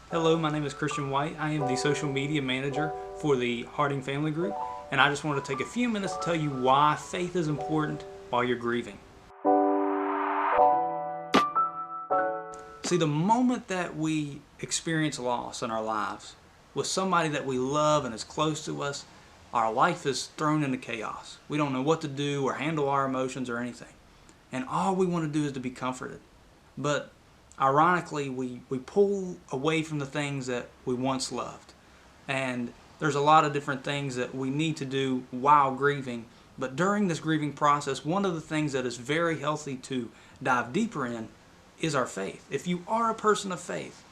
Hello, my name is Christian White. I am the social media manager for the Harding Family Group, and I just wanted to take a few minutes to tell you why faith is important while you're grieving. See, the moment that we experience loss in our lives with somebody that we love and is close to us, our life is thrown into chaos. We don't know what to do or handle our emotions or anything. And all we want to do is to be comforted. But ironically, we pull away from the things that we once loved. And there's a lot of different things that we need to do while grieving. But during this grieving process, one of the things that is very healthy to dive deeper in is our faith. If you are a person of faith,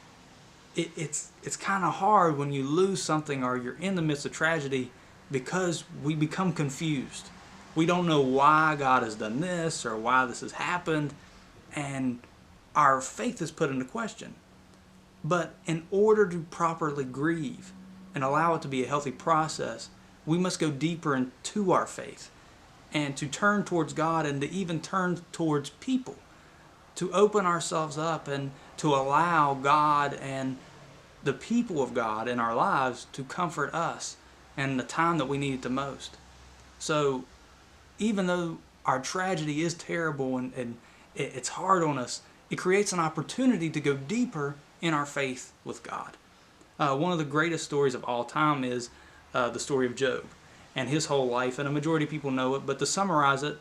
it's kind of hard when you lose something or you're in the midst of tragedy because we become confused. We don't know why God has done this or why this has happened, and our faith is put into question. But in order to properly grieve and allow it to be a healthy process, we must go deeper into our faith and to turn towards God and to even turn towards people, to open ourselves up and to allow God and the people of God in our lives to comfort us in the time that we need it the most. So even though our tragedy is terrible and it's hard on us, it creates an opportunity to go deeper in our faith with God. One of the greatest stories of all time is the story of Job and his whole life, and a majority of people know it, but to summarize it,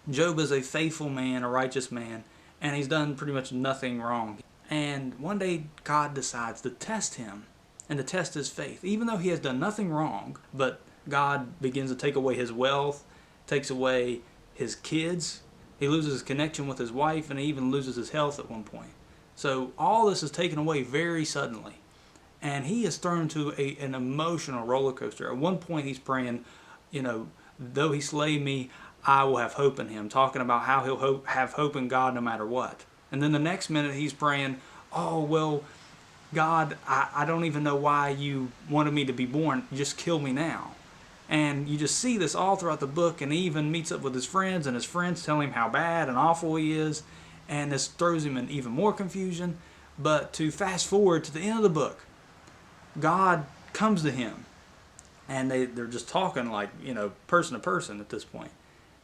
Job is a faithful man, a righteous man, and he's done pretty much nothing wrong. And one day God decides to test him and to test his faith, even though he has done nothing wrong. But God begins to take away his wealth, takes away his kids, he loses his connection with his wife, and he even loses his health at one point. So all this is taken away very suddenly, and he is thrown into an emotional roller coaster. At one point he's praying, though he slay me, I will have hope in him, talking about how he'll have hope in God no matter what. And then the next minute he's praying, oh, well, God, I don't even know why you wanted me to be born. Just kill me now. And you just see this all throughout the book, and he even meets up with his friends, and his friends tell him how bad and awful he is, and this throws him in even more confusion. But to fast forward to the end of the book, God comes to him, and they're just talking like, person to person at this point.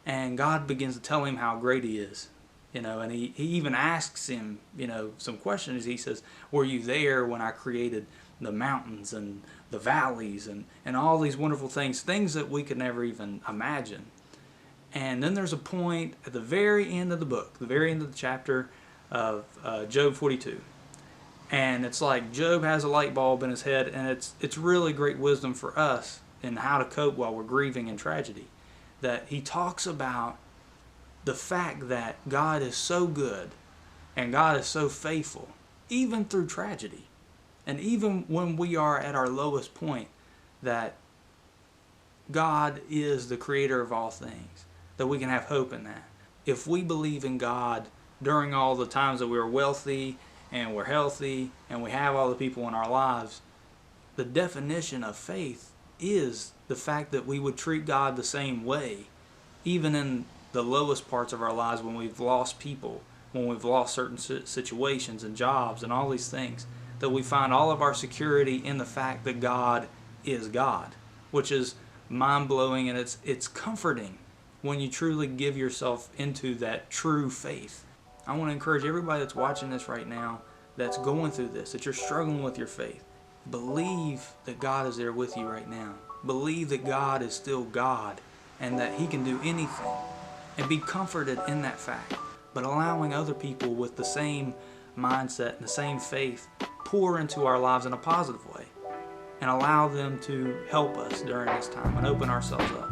And God begins to tell him how great he is, and he even asks him, some questions. He says, were you there when I created the mountains and the valleys and all these wonderful things that we could never even imagine? And then there's a point at the very end of the book, the very end of the chapter of Job 42. And it's like Job has a light bulb in his head, and it's really great wisdom for us in how to cope while we're grieving in tragedy. That he talks about the fact that God is so good and God is so faithful, even through tragedy. And even when we are at our lowest point, that God is the creator of all things, that we can have hope in that. If we believe in God during all the times that we're wealthy and we're healthy and we have all the people in our lives, the definition of faith is the fact that we would treat God the same way, even in the lowest parts of our lives, when we've lost people, when we've lost certain situations and jobs and all these things, that we find all of our security in the fact that God is God, which is mind-blowing, and it's comforting when you truly give yourself into that true faith. I want to encourage everybody that's watching this right now, that's going through this, that you're struggling with your faith. Believe that God is there with you right now. Believe that God is still God and that He can do anything, and be comforted in that fact. But allowing other people with the same mindset and the same faith pour into our lives in a positive way and allow them to help us during this time and open ourselves up.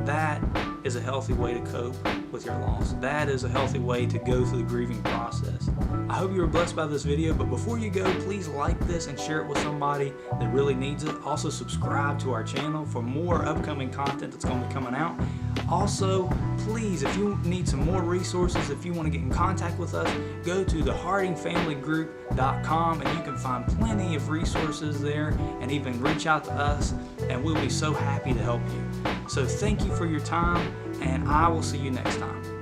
That is a healthy way to cope with your loss. That is a healthy way to go through the grieving process. I hope you were blessed by this video, but before you go, please like this and share it with somebody that really needs it. Also subscribe to our channel for more upcoming content that's going to be coming out. Also, please, if you need some more resources, if you want to get in contact with us, go to thehardingfamilygroup.com and you can find plenty of resources there, and even reach out to us and we'll be so happy to help you. So thank you for your time, and I will see you next time.